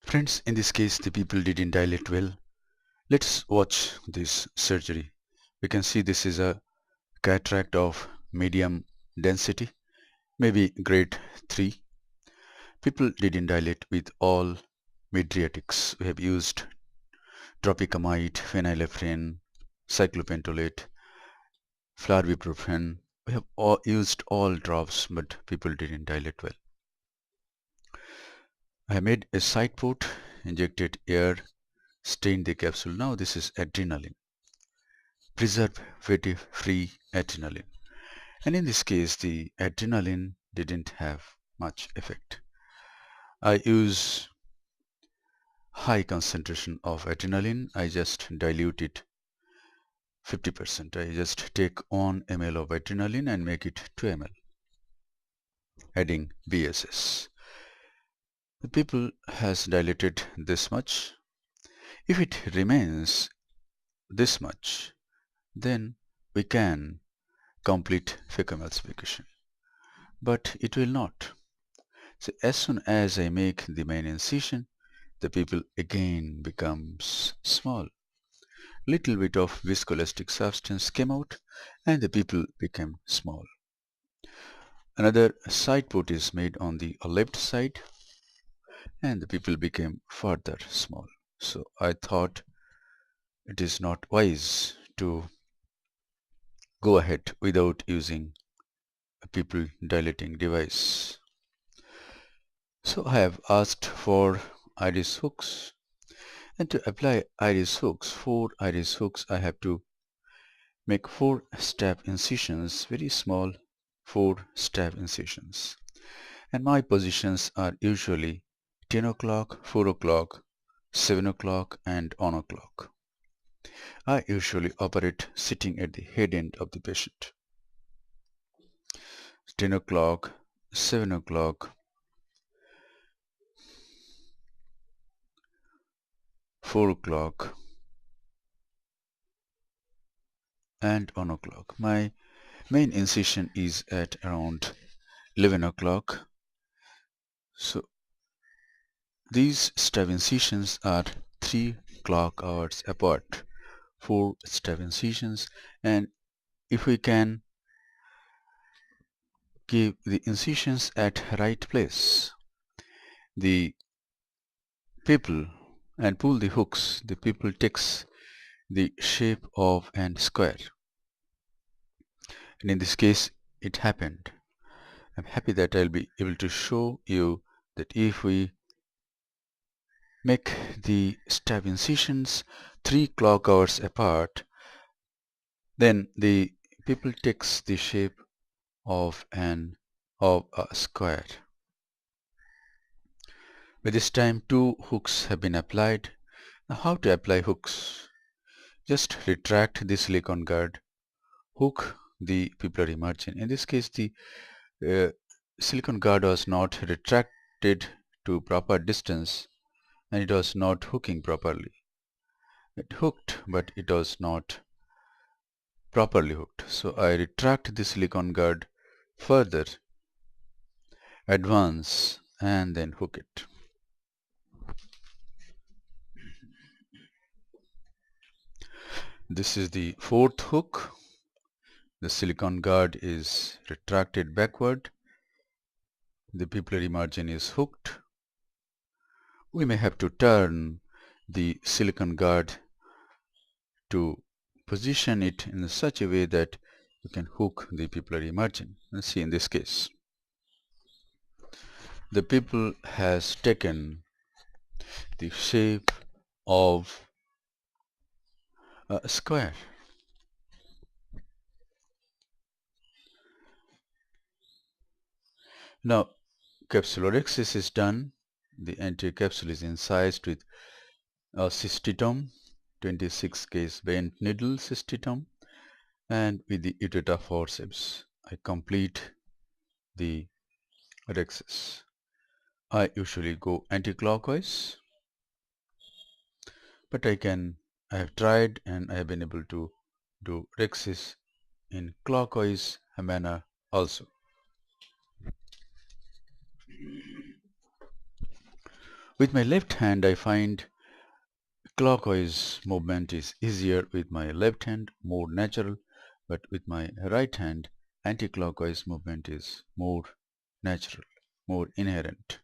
Friends, in this case, the people didn't dilate well. Let's watch this surgery. We can see this is a cataract of medium density, maybe grade 3. People didn't dilate with all mydriatics. We have used tropicamide, phenylephrine, cyclopentolate, florbiprofen. We have used all drops, but people didn't dilate well. I made a side port, injected air, stained the capsule. Now this is adrenaline, preservative-free adrenaline. And in this case, the adrenaline didn't have much effect. I use high concentration of adrenaline. I just dilute it 50%. I just take 1 ml of adrenaline and make it 2 ml, adding BSS. The pupil has dilated this much. If it remains this much, then we can complete phacoemulsification. But it will not. So as soon as I make the main incision, the pupil again becomes small. Little bit of viscoelastic substance came out and the pupil became small. Another side port is made on the left side and the pupil became further small. So I thought it is not wise to go ahead without using a pupil dilating device. So I have asked for iris hooks, and to apply iris hooks, 4 iris hooks, I have to make 4 stab incisions, very small 4 stab incisions. And my positions are usually 10 o'clock, 4 o'clock, 7 o'clock and 1 o'clock. I usually operate sitting at the head end of the patient. 10 o'clock, 7 o'clock, 4 o'clock and 1 o'clock. My main incision is at around 11 o'clock. So these stab incisions are 3 clock hours apart, 4 stab incisions, and if we can give the incisions at right place, the pupil, and pull the hooks, the pupil takes the shape of an square. And in this case it happened. I'm happy that I'll be able to show you that if we make the stab incisions 3 clock hours apart, then the pupil takes the shape of a square. By this time 2 hooks have been applied. Now how to apply hooks? Just retract the silicone guard, hook the pupillary margin. In this case the silicone guard was not retracted to proper distance and it was not hooking properly. It hooked but it was not properly hooked. So I retract the silicone guard further, advance and then hook it. This is the 4th hook. The silicone guard is retracted backward. The pupillary margin is hooked. We may have to turn the silicone guard to position it in such a way that you can hook the pupillary margin. Let's see in this case. The pupil has taken the shape of a square. Now capsulorhexis is done. The anterior capsule is incised with a cystitome, 26 gauge bent needle cystitome, and with the Utata forceps I complete the rhexis. I usually go anti-clockwise, but I have tried and I have been able to do rhexis in clockwise manner also. With my left hand, I find clockwise movement is easier with my left hand, more natural, but with my right hand, anti-clockwise movement is more natural, more inherent.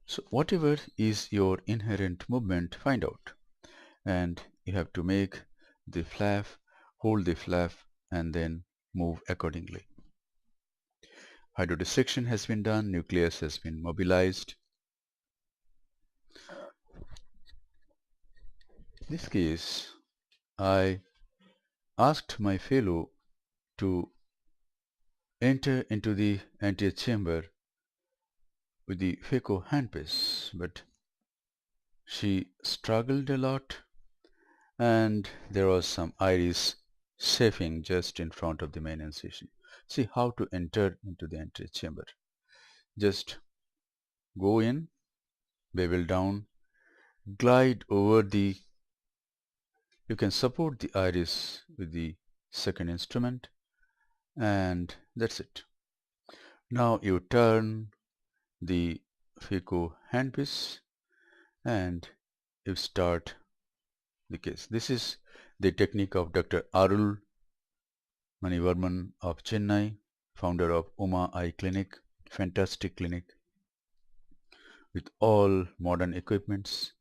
So whatever is your inherent movement, find out. And you have to make the flap, hold the flap, and then move accordingly. Hydrodissection has been done, nucleus has been mobilized. In this case, I asked my fellow to enter into the antechamber with the Phaco handpiece, but she struggled a lot, and there was some iris chafing just in front of the main incision. See how to enter into the antechamber. Just go in, bevel down, glide over the, you can support the iris with the second instrument, and that's it. Now you turn the Phaco handpiece and you start the case. This is the technique of Dr. Arul Manivarman of Chennai, founder of Uma Eye Clinic, fantastic clinic with all modern equipments.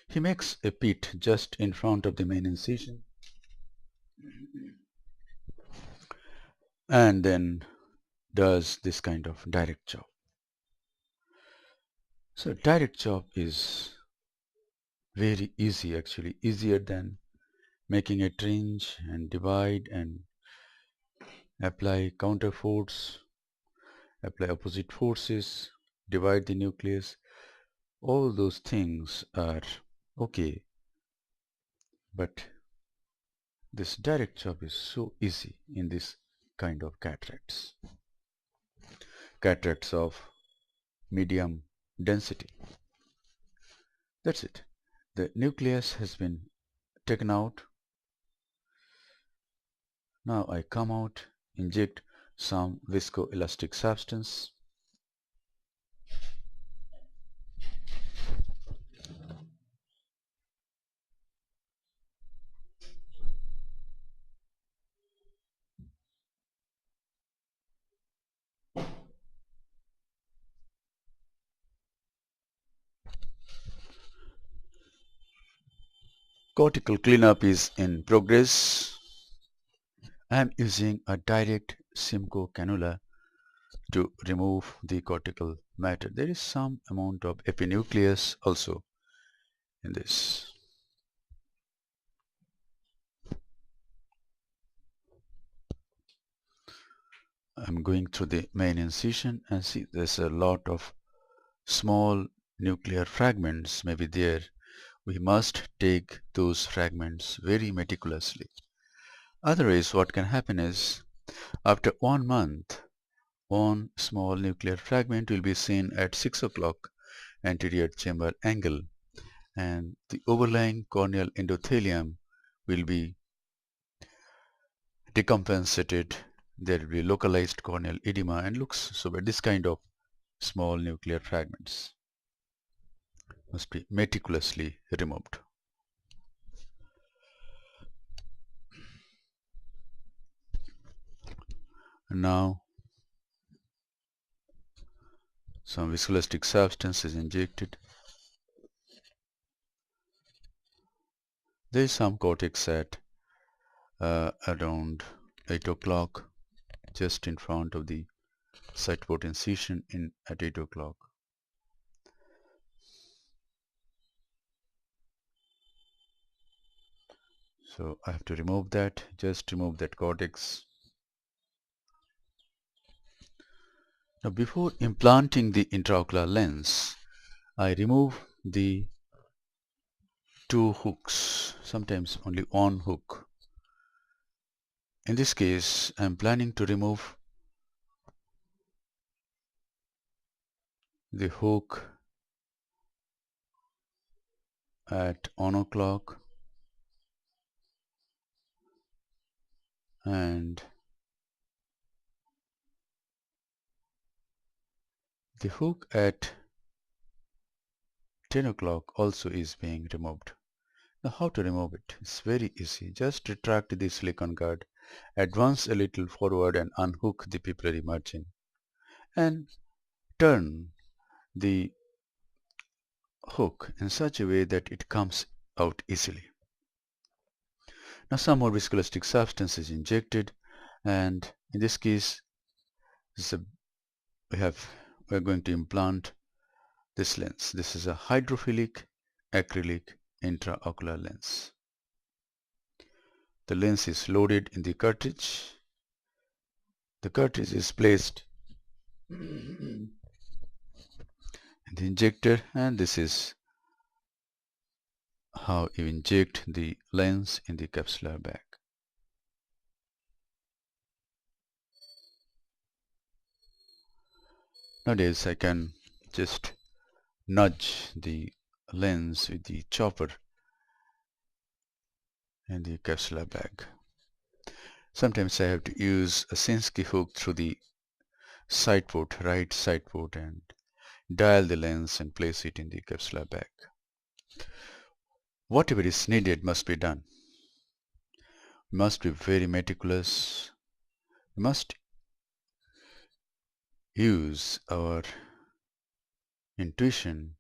He makes a pit just in front of the main incision and then does this kind of direct chop. So direct chop is very easy, actually easier than making a trench and divide and apply counter force, apply opposite forces, divide the nucleus. All those things are okay, but this direct chop is so easy in this kind of cataracts. Cataracts of medium density. That's it. The nucleus has been taken out. Now I come out, inject some viscoelastic substance. Cortical cleanup is in progress. I am using a direct Simcoe cannula to remove the cortical matter. There is some amount of epinucleus also in this. I'm going through the main incision and see there's a lot of small nuclear fragments may be there. We must take those fragments very meticulously. Otherwise what can happen is after 1 month one small nuclear fragment will be seen at 6 o'clock anterior chamber angle and the overlying corneal endothelium will be decompensated. There will be localized corneal edema and looks so bad. This kind of small nuclear fragments must be meticulously removed. And now some viscoelastic substance is injected. There is some cortex at around 8 o'clock just in front of the site port incision in at 8 o'clock. So I have to remove that, just remove that cortex. Now before implanting the intraocular lens, I remove the 2 hooks, sometimes only 1 hook. In this case, I am planning to remove the hook at 1 o'clock and the hook at 10 o'clock also is being removed. Now how to remove it? It's very easy. Just retract the silicon guard, advance a little forward and unhook the pupillary margin and turn the hook in such a way that it comes out easily. Now some more viscoelastic substance is injected, and in this case we are going to implant this lens. This is a hydrophilic acrylic intraocular lens. The lens is loaded in the cartridge. The cartridge is placed in the injector, and this is how you inject the lens in the capsular bag. Nowadays I can just nudge the lens with the chopper in the capsular bag. Sometimes I have to use a Sinskey hook through the side port, right side port, and dial the lens and place it in the capsular bag. Whatever is needed must be done. We must be very meticulous. We must use our intuition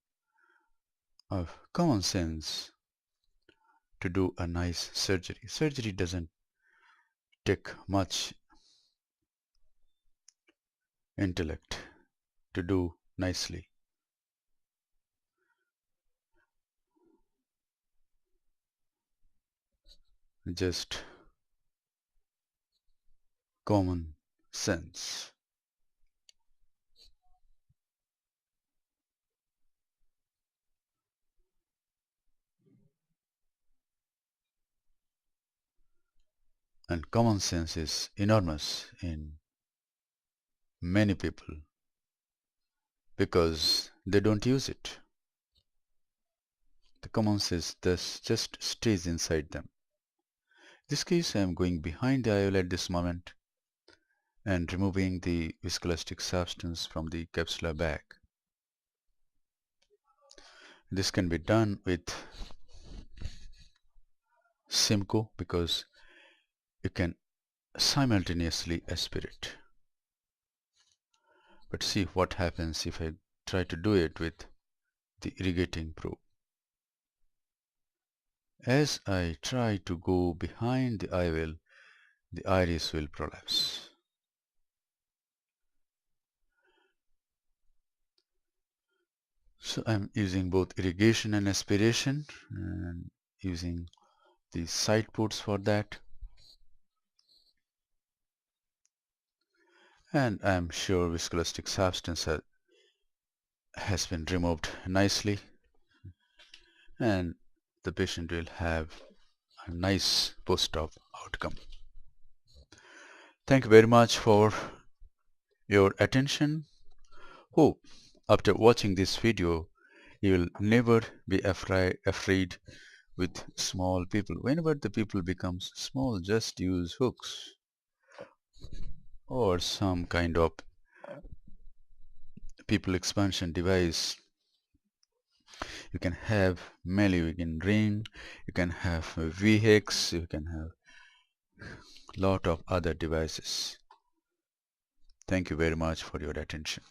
of common sense to do a nice surgery. Surgery doesn't take much intellect to do nicely. Just common sense. And common sense is enormous in many people because they don't use it. The common sense thus just stays inside them. In this case, I am going behind the IOL at this moment and removing the viscoelastic substance from the capsular bag. This can be done with Simcoe because you can simultaneously aspirate. But see what happens if I try to do it with the irrigating probe. As I try to go behind the IOL, the iris will prolapse. So I'm using both irrigation and aspiration and using the side ports for that. And I'm sure viscoelastic substance has been removed nicely, and the patient will have a nice post-op outcome. Thank you very much for your attention. Hope after watching this video you will never be afraid with small people. Whenever the pupil becomes small, just use hooks or some kind of pupil expansion device. You can have Malleogen ring, you can have VHEX, you can have lot of other devices. Thank you very much for your attention.